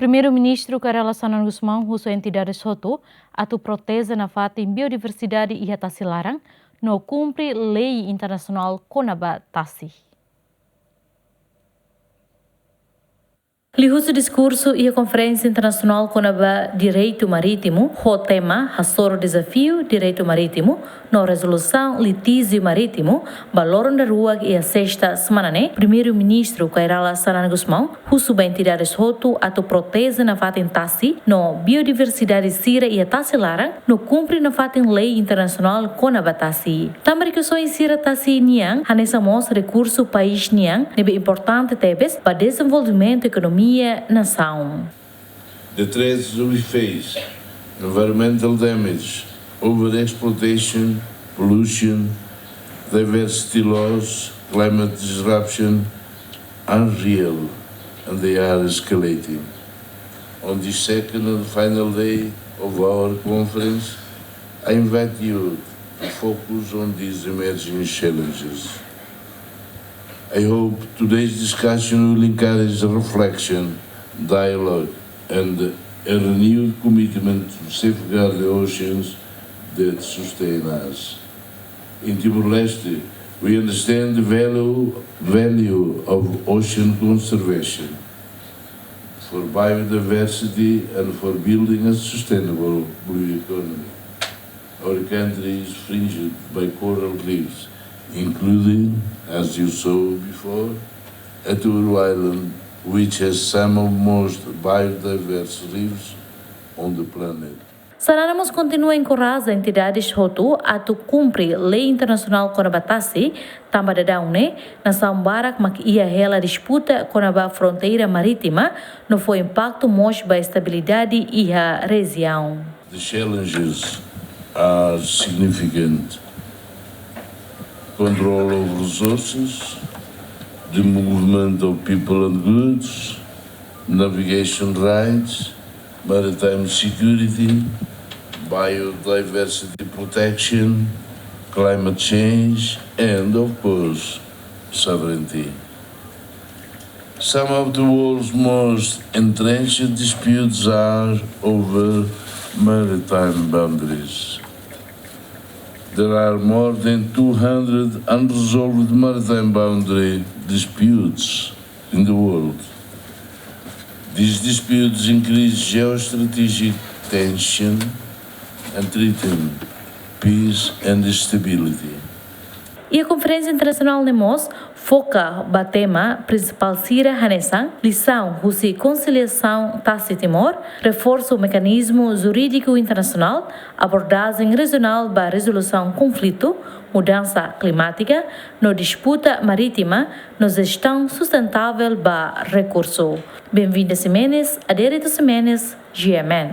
Primeiro-Ministro Karela Sanan Gusmão usa entidades soto atu protesa na fatin biodiversidade e atasi larang no cumpre lei internacional Conaba Tasi. Lihusu discurso e a Conferência Internacional Conaba Direito Marítimo, o tema Hasoro Desafio Direito Marítimo, na resolução Litígio Marítimo, Baloron da Rua e a sexta semana, Primeiro-Ministro Karela Sanan Gusmão, usa a entidade soto atu protesa na fatin Tasi, no biodiversidade sira e a Tasi larang, no cumpre na fatin lei internacional Conaba Tasi. Também que só em sira Tasi niang, hanesamos recurso país niang, nebe importante tebes para desenvolvimento econômico nação. The threats we face, environmental damage, overexploitation, pollution, diversity loss, climate disruption, are real and they are escalating. On this second and final day of our conference, I invite you to focus on these emerging challenges. I hope today's discussion will encourage reflection, dialogue, and a renewed commitment to safeguard the oceans that sustain us. In Timor-Leste, we understand the value of ocean conservation for biodiversity and for building a sustainable blue economy. Our country is fringed by coral reefs, including, as you saw before, Aturu Island, which has some of the most biodiverse reefs on the planet. Sanaramos continua a encorajar entidades hotu atu cumpre lei internacional Conaba Tasi, tamba da daune, nação barak mak ia hela disputa Conaba fronteira marítima, no foi impacto mos ba estabilidade e a região. The challenges are significant. Control of resources, the movement of people and goods, navigation rights, maritime security, biodiversity protection, climate change, and of course, sovereignty. Some of the world's most entrenched disputes are over maritime boundaries. There are more than 200 unresolved maritime boundary disputes in the world. These disputes increase geostrategic tension and threaten peace and stability. E a Conferência Internacional NEMOS foca o tema principal Sira Hanesang, lição Rusi conciliação Tasi Timor, reforço o mecanismo jurídico internacional, abordagem regional para resolução conflito, mudança climática, no disputa marítima, no gestão sustentável para recurso. Bem-vindo a Semenes, Adérito Semenes, GMN.